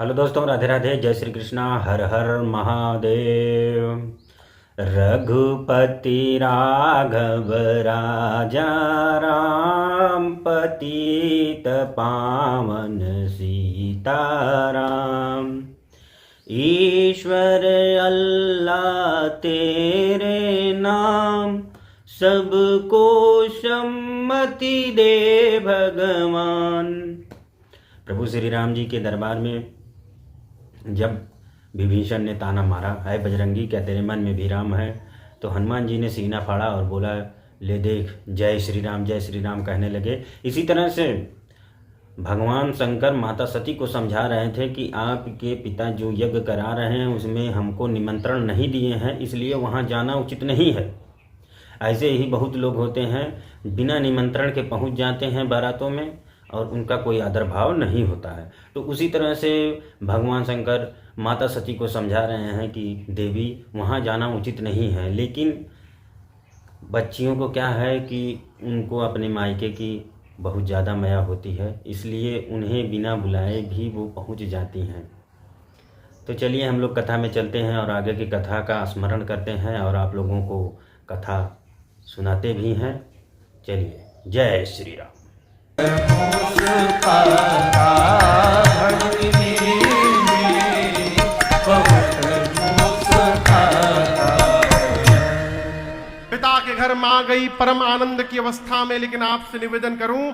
Hello दोस्तों, राधे राधे, जय श्री कृष्णा, हर हर महादेव। रघुपति राघव राजा राम, पतित पावन सीताराम। ईश्वर अल्लाह तेरे नाम, सबको सम्मति दे भगवान। प्रभु श्री राम जी के दरबार में जब विभीषण ने ताना मारा, है बजरंगी, क्या तेरे मन में भी राम है, तो हनुमान जी ने सीना फाड़ा और बोला, ले देख, जय श्री राम कहने लगे। इसी तरह से भगवान शंकर माता सती को समझा रहे थे कि आपके पिता जो यज्ञ करा रहे हैं उसमें हमको निमंत्रण नहीं दिए हैं, इसलिए वहाँ जाना उचित नहीं है। ऐसे ही बहुत लोग होते हैं, बिना निमंत्रण के पहुँच जाते हैं बारातों में और उनका कोई आदर भाव नहीं होता है। तो उसी तरह से भगवान शंकर माता सती को समझा रहे हैं कि देवी, वहाँ जाना उचित नहीं है। लेकिन बच्चियों को क्या है कि उनको अपने मायके की बहुत ज़्यादा माया होती है, इसलिए उन्हें बिना बुलाए भी वो पहुँच जाती हैं। तो चलिए हम लोग कथा में चलते हैं और आगे की कथा का स्मरण करते हैं और आप लोगों को कथा सुनाते भी हैं। चलिए, जय श्री राम। पिता के घर मां गई परम आनंद की अवस्था में, लेकिन आपसे निवेदन करूं,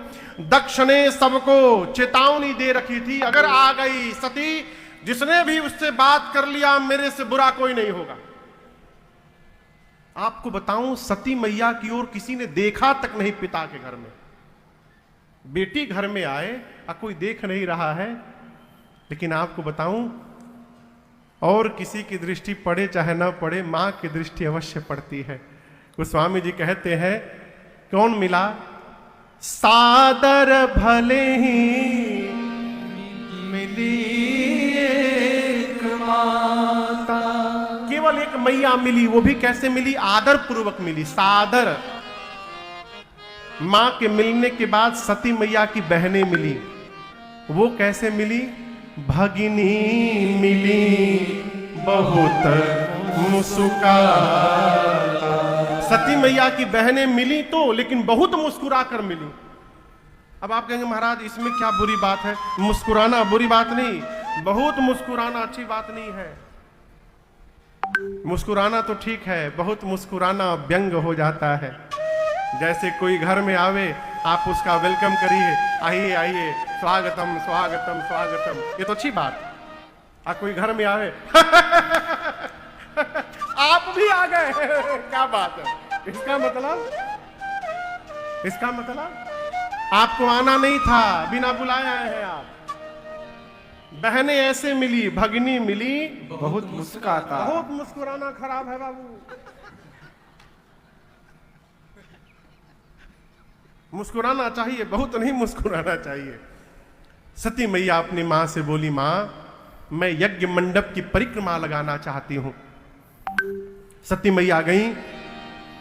दक्ष ने सबको चेतावनी दे रखी थी, अगर आ गई सती, जिसने भी उससे बात कर लिया, मेरे से बुरा कोई नहीं होगा। आपको बताऊं, सती मैया की ओर किसी ने देखा तक नहीं पिता के घर में। बेटी घर में आए और कोई देख नहीं रहा है, लेकिन आपको बताऊं, और किसी की दृष्टि पड़े चाहे ना पड़े, मां की दृष्टि अवश्य पड़ती है। गोस्वामी जी कहते हैं, कौन मिला? सादर भले ही मिली एक माता। केवल एक मैया मिली, वो भी कैसे मिली? आदर पूर्वक मिली, सादर। मां के मिलने के बाद सती मैया की बहनें मिली, वो कैसे मिली? भगिनी मिली बहुत मुस्कुराता। सती मैया की बहनें मिली तो, लेकिन बहुत मुस्कुरा कर मिली। अब आप कहेंगे, महाराज इसमें क्या बुरी बात है? मुस्कुराना बुरी बात नहीं, बहुत मुस्कुराना अच्छी बात नहीं है। मुस्कुराना तो ठीक है, बहुत मुस्कुराना व्यंग हो जाता है। जैसे कोई घर में आवे, आप उसका वेलकम करिए, आइए आइए, स्वागतम स्वागतम स्वागतम, ये तो अच्छी बात। कोई घर में आवे आप भी आ गए क्या बात है? इसका मतलब आपको आना नहीं था, बिना बुलाए आए हैं आप। बहनें ऐसे मिली, भगिनी मिली बहुत मुस्कुराता। बहुत मुस्कुराना खराब है बाबू। मुस्कुराना चाहिए, बहुत नहीं मुस्कुराना चाहिए। सती मैया अपनी मां से बोली, मां, मैं यज्ञ मंडप की परिक्रमा लगाना चाहती हूं। सती मैया गई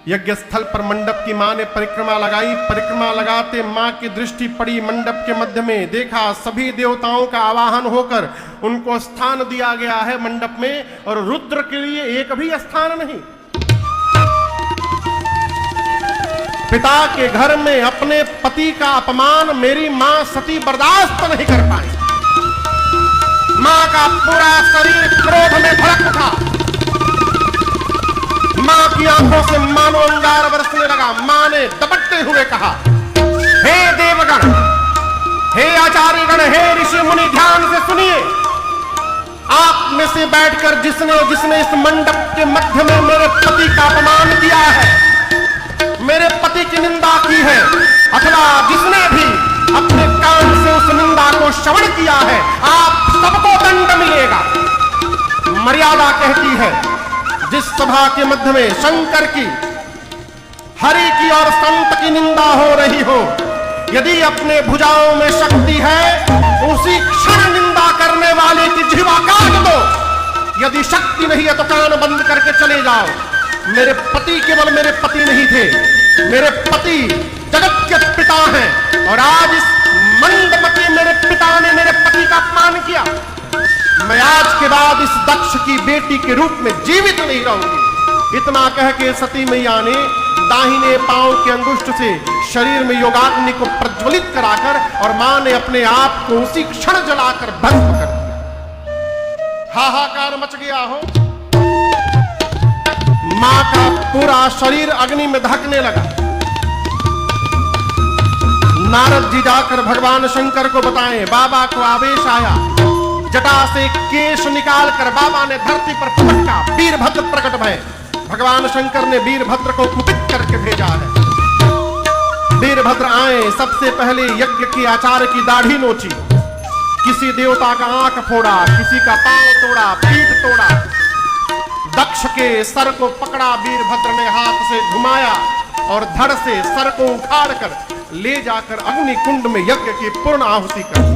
यज्ञ स्थल पर, मंडप की मां ने परिक्रमा लगाई। परिक्रमा लगाते मां की दृष्टि पड़ी मंडप के मध्य में, देखा सभी देवताओं का आवाहन होकर उनको स्थान दिया गया है मंडप में, और रुद्र के लिए एक भी स्थान नहीं। पिता के घर में अपने पति का अपमान मेरी मां सती बर्दाश्त नहीं कर पाई। मां का पूरा शरीर क्रोध में भड़क उठा। मां की आंखों से मानो अंगार बरसने लगा। मां ने दबकते हुए कहा, हे देवगण, हे आचार्यगण, हे ऋषि मुनि, ध्यान से सुनिए। आप में से बैठकर जिसने इस मंडप के मध्य में मेरे पति का अपमान किया है, मेरे पति की निंदा की है, अथवा जिसने भी अपने कान से उस निंदा को श्रवण किया है, आप सबको दंड मिलेगा। मर्यादा कहती है, जिस सभा के मध्य में शंकर की, हरि की और संत की निंदा हो रही हो, यदि अपने भुजाओं में शक्ति है, उसी क्षण निंदा करने वाले की जिह्वा काट दो। यदि शक्ति नहीं है तो कान बंद करके चले जाओ। मेरे पति केवल मेरे पति नहीं थे, मेरे पति जगत के पिता हैं, और आज इस मंदमती मेरे पिता ने मेरे पति का अपमान किया। मैं आज के बाद इस दक्ष की बेटी के रूप में जीवित नहीं रहूंगी। इतना कह के सती मैया ने दाहिने पांव के अंगुष्ठ से शरीर में योगाग्नि को प्रज्वलित कराकर और मां ने अपने आप को उसी क्षण जलाकर भस्म कर दिया। हाहाकार मच गया हो। मां का पूरा शरीर अग्नि में दहकने लगा। नारद जी जाकर भगवान शंकर को बताएं। बाबा को आवेश आया। जटा से केश निकालकर बाबा ने धरती पर पटका। वीरभद्र प्रकट भय। भगवान शंकर ने वीरभद्र को कुपित करके भेजा है। वीरभद्र आए, सबसे पहले यज्ञ की आचार्य की दाढ़ी नोची, किसी देवता का आंख फोड़ा, किसी का पांव तोड़ा, पीठ तोड़ा। दक्ष के सर को पकड़ा, वीरभद्र ने हाथ से घुमाया और धड़ से सर को उखाड़कर ले जाकर अग्नि कुंड में यज्ञ की पूर्ण आहुति कर दी।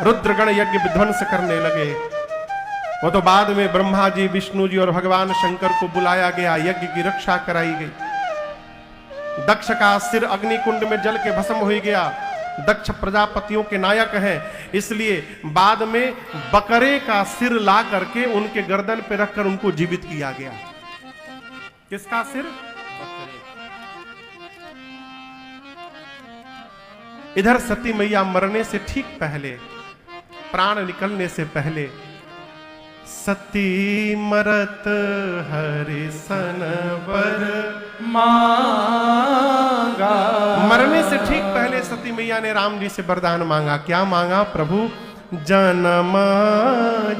रुद्रगण यज्ञ विध्वंस करने लगे। वो तो बाद में ब्रह्मा जी, विष्णु जी और भगवान शंकर को बुलाया गया, यज्ञ की रक्षा कराई गई। दक्ष का सिर अग्नि कुंड में जल के भस्म हो गया। दक्ष प्रजापतियों के नायक हैं, इसलिए बाद में बकरे का सिर ला करके उनके गर्दन पे रखकर उनको जीवित किया गया। किसका सिर? इधर सती मैया मरने से ठीक पहले, प्राण निकलने से पहले, सती मरत हरिसन वर मांगा। मरने से ठीक पहले सती मैया ने राम जी से वरदान मांगा। क्या मांगा? प्रभु जन्म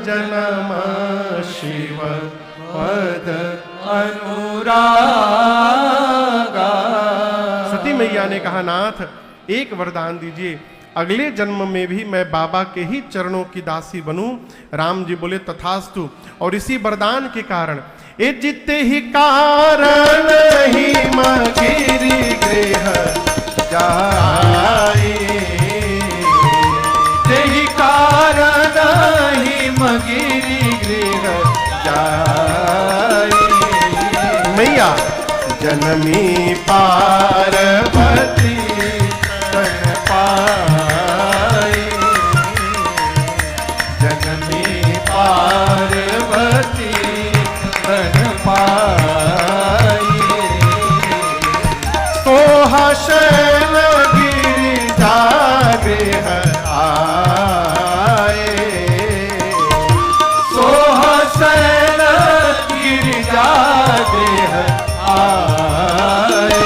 जन्म शिव पद अनुरागा। सती मैया ने कहा, नाथ एक वरदान दीजिए, अगले जन्म में भी मैं बाबा के ही चरणों की दासी बनूं। राम जी बोले तथास्तु। और इसी वरदान के कारण ए जिते ही कारण ही मगिरी गृह जाए, तेहि कारण ही मगिरी गृह जाए। मैया जनमी पार्वती तन पाए, जननी पार्वती तन पाए। सोहशन गिरिजा गृह आए, सोहसन गिरिजा गृह आए।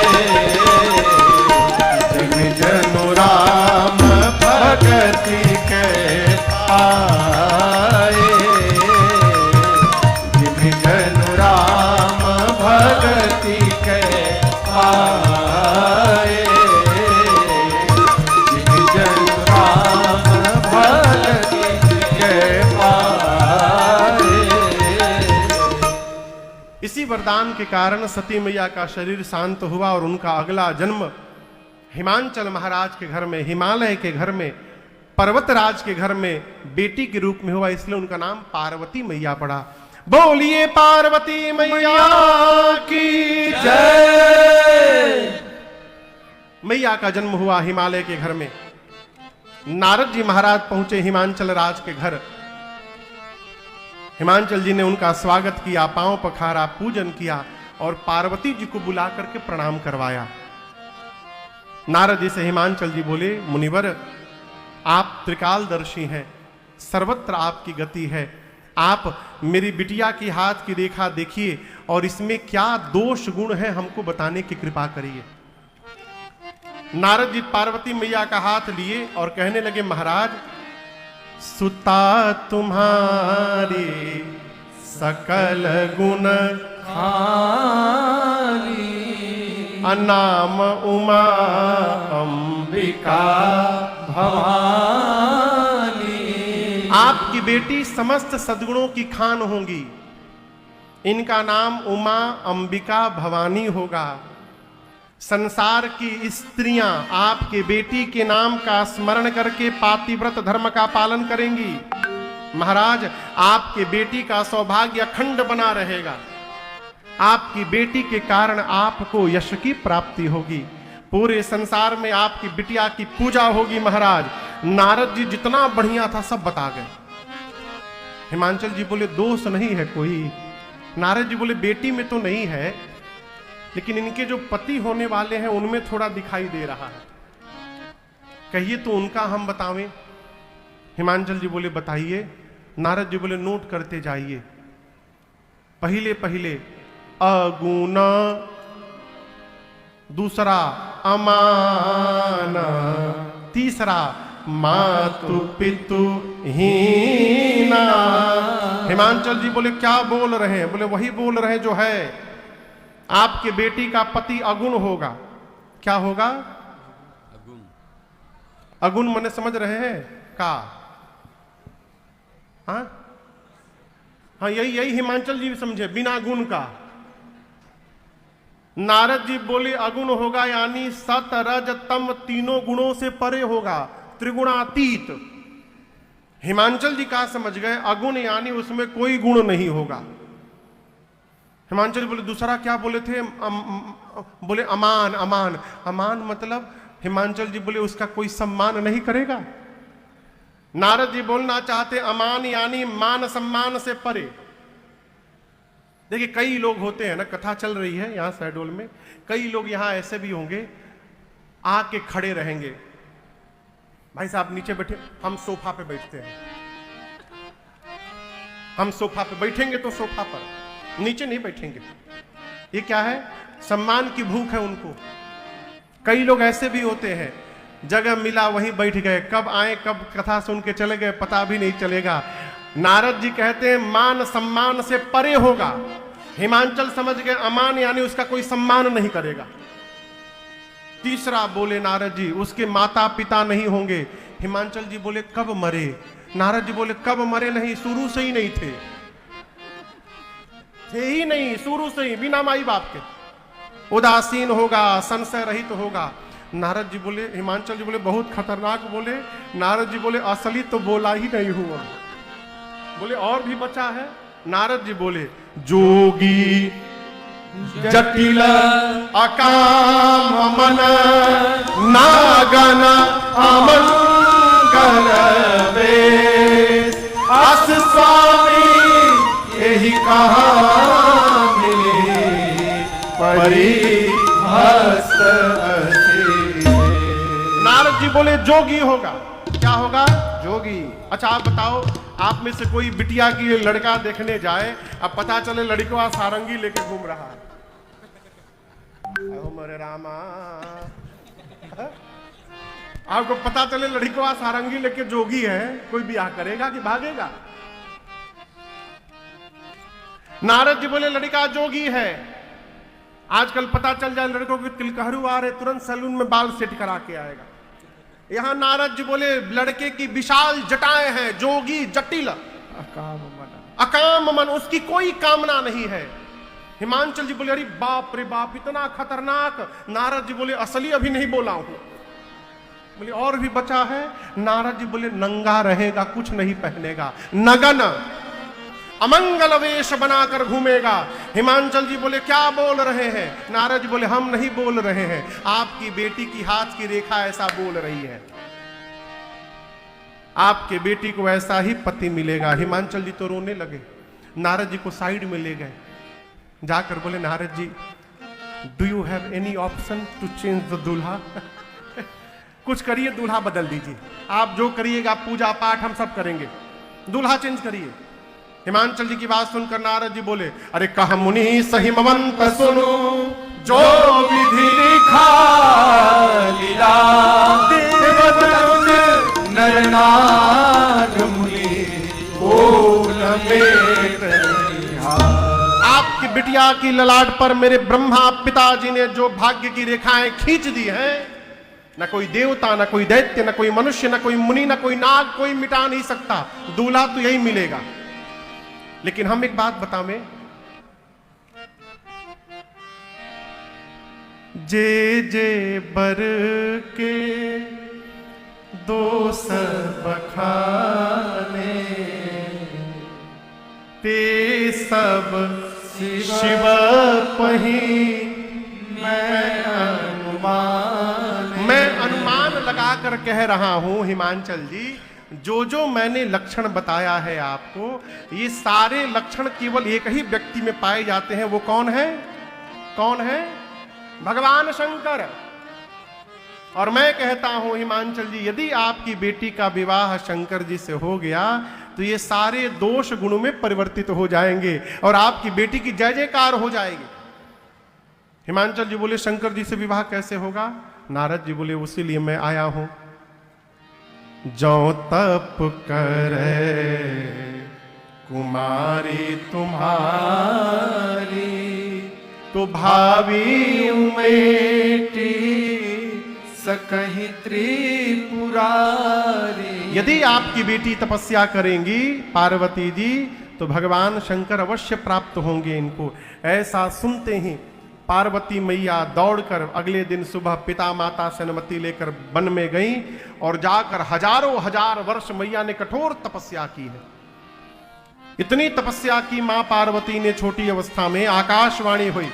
जनु राम भगति के आए, जनु राम भगति के आए, जनु राम भगति के आए। इसी वरदान के कारण सती मैया का शरीर शांत हुआ और उनका अगला जन्म हिमांचल महाराज के घर में, हिमालय के घर में, पर्वतराज के घर में बेटी के रूप में हुआ। इसलिए उनका नाम पार्वती मैया पड़ा। बोलिए पार्वती मैया की जय। मैया का जन्म हुआ हिमालय के घर में। नारद जी महाराज पहुंचे हिमांचल राज के घर। हिमांचल जी ने उनका स्वागत किया, पांव पखारा, पूजन किया और पार्वती जी को बुला करके प्रणाम करवाया। नारद जी से हिमांचल जी बोले, मुनिवर आप त्रिकालदर्शी हैं, सर्वत्र आपकी गति है। आप मेरी बिटिया की हाथ की रेखा देखिए और इसमें क्या दोष गुण है हमको बताने की कृपा करिए। नारद जी पार्वती मैया का हाथ लिए और कहने लगे, महाराज सुता तुम्हारी सकल गुण खाली, अनाम उमा अंबिका भवानी। आपकी बेटी समस्त सद्गुणों की खान होंगी। इनका नाम उमा अंबिका भवानी होगा। संसार की स्त्रियां आपके बेटी के नाम का स्मरण करके पातिव्रत धर्म का पालन करेंगी। महाराज आपके बेटी का सौभाग्य अखंड बना रहेगा। आपकी बेटी के कारण आपको यश की प्राप्ति होगी। पूरे संसार में आपकी बिटिया की पूजा होगी। महाराज नारद जी जितना बढ़िया था सब बता गए। हिमांचल जी बोले दोष नहीं है कोई। नारद जी बोले बेटी में तो नहीं है, लेकिन इनके जो पति होने वाले हैं उनमें थोड़ा दिखाई दे रहा है, कहिए तो उनका हम बतावें। हिमांचल जी बोले बताइए। नारद जी बोले नोट करते जाइए। पहले पहले अगुण, दूसरा अमान, तीसरा मातु पितु हीना। हिमांचल जी बोले क्या बोल रहे हैं? बोले वही बोल रहे हैं जो है। आपके बेटी का पति अगुण होगा। क्या होगा? अगुण मने समझ रहे हैं का? हाँ यही हिमांचल जी समझे, बिना गुण का। नारद जी बोले अगुण होगा यानी सत रज तम तीनों गुणों से परे होगा, त्रिगुणातीत। हिमांचल जी का समझ गए अगुण यानी उसमें कोई गुण नहीं होगा। हिमांचल जी बोले दूसरा क्या बोले थे? बोले अमान। अमान अमान मतलब हिमांचल जी बोले उसका कोई सम्मान नहीं करेगा। नारद जी बोलना चाहते अमान यानी मान सम्मान से परे। देखिए कई लोग होते हैं ना, कथा चल रही है यहां शहडोल में, कई लोग यहां ऐसे भी होंगे आके खड़े रहेंगे, भाई साहब नीचे बैठे, हम सोफा पे बैठते हैं, हम सोफा पे बैठेंगे तो सोफा पर, नीचे नहीं बैठेंगे। ये क्या है? सम्मान की भूख है उनको। कई लोग ऐसे भी होते हैं जगह मिला वहीं बैठ गए, कब आए कब कथा सुन के चले गए पता भी नहीं चलेगा। नारद जी कहते हैं मान सम्मान से परे होगा। हिमांचल समझ गए अमान यानी उसका कोई सम्मान नहीं करेगा। तीसरा बोले नारद जी उसके माता पिता नहीं होंगे। हिमांचल जी बोले कब मरे? नारद जी बोले कब मरे नहीं, शुरू से ही नहीं थे ही नहीं, शुरू से ही बिना माई बाप के। उदासीन होगा, संशय रहित होगा। नारद जी बोले, हिमांचल जी बोले बहुत खतरनाक बोले। नारद जी बोले असली तो बोला ही नहीं हुआ। बोले और भी बचा है? नारद जी बोले जोगी जटिल अकाम मन नागन अमंगल वेश, अस स्वामी यही कहा मिले परिहस्त। नारद जी बोले जोगी होगा। क्या होगा? जोगी। अच्छा आप बताओ, आप में से कोई बिटिया की लड़का देखने जाए, अब पता चले लड़का सारंगी लेके घूम रहा है, मेरे रामा, आपको पता चले लड़का सारंगी लेके जोगी है, कोई ब्याह करेगा कि भागेगा? नारद जी बोले लड़का जोगी है। आजकल पता चल जाए लड़कों के तिलकहरू आ रहे, तुरंत सैलून में बाल सेट करा के आएगा। यहां नारद जी बोले लड़के की विशाल जटाएं हैं, जोगी जटिल अकाम मन, उसकी कोई कामना नहीं है। हिमांचल जी बोले अरे बाप रे बाप इतना खतरनाक। नारद जी बोले असली अभी नहीं बोला हूं। बोले और भी बचा है? नारद जी बोले नंगा रहेगा, कुछ नहीं पहनेगा, नगन अमंगल वेश बनाकर घूमेगा। हिमांचल जी बोले क्या बोल रहे हैं? नारद जी बोले हम नहीं बोल रहे हैं, आपकी बेटी की हाथ की रेखा ऐसा बोल रही है, आपके बेटी को ऐसा ही पति मिलेगा। हिमांचल जी तो रोने लगे। नारद जी को साइड में ले गए, जाकर बोले Narad ji do you have any option to change the दूल्हा? कुछ करिए, दूल्हा बदल दीजिए, आप जो करिएगा पूजा पाठ हम सब करेंगे, दूल्हा चेंज करिए। हिमांचल जी की बात सुनकर नारद जी बोले अरे कह मुनि सही ममंत सुनो, जो विधि लिखा लीला नरनाथ मुनि बोल में। आपकी बिटिया की ललाट पर मेरे ब्रह्मा पिताजी ने जो भाग्य की रेखाएं खींच दी हैं, न कोई देवता, न कोई दैत्य, न कोई मनुष्य, न कोई मुनि, न कोई नाग, कोई मिटा नहीं सकता। दूल्हा तो यही मिलेगा। लेकिन हम एक बात बतावें, जे जे बर के दोष बखाने, ते सब शिव पही मैं अनुमान लगा कर कह रहा हूं हिमांचल जी, जो जो मैंने लक्षण बताया है आपको, ये सारे लक्षण केवल एक ही व्यक्ति में पाए जाते हैं। वो कौन है? कौन है? भगवान शंकर। और मैं कहता हूं हिमांचल जी, यदि आपकी बेटी का विवाह शंकर जी से हो गया तो ये सारे दोष गुणों में परिवर्तित हो जाएंगे और आपकी बेटी की जय जयकार हो जाएगी। हिमांचल जी बोले, शंकर जी से विवाह कैसे होगा? नारद जी बोले, उसी लिए मैं आया हूं। जो तप करे कुमारी तुम्हारी, तो भावी उमेटी सकहि त्रिपुरारी। यदि आपकी बेटी तपस्या करेंगी पार्वती जी, तो भगवान शंकर अवश्य प्राप्त होंगे इनको। ऐसा सुनते ही पार्वती मैया दौड़कर अगले दिन सुबह पिता माता से अनुमति लेकर वन में गई और जाकर हजारों हजार वर्ष मैया ने कठोर तपस्या की है। इतनी तपस्या की मां पार्वती ने छोटी अवस्था में आकाशवाणी हुई।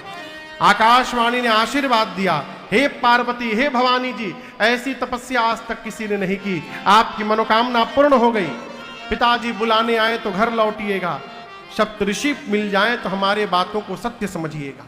आकाशवाणी ने आशीर्वाद दिया, हे पार्वती, हे भवानी जी, ऐसी तपस्या आज तक किसी ने नहीं की, आपकी मनोकामना पूर्ण हो गई। पिताजी बुलाने आए तो घर लौटिएगा, सप्तऋषि मिल जाए तो हमारे बातों को सत्य समझिएगा।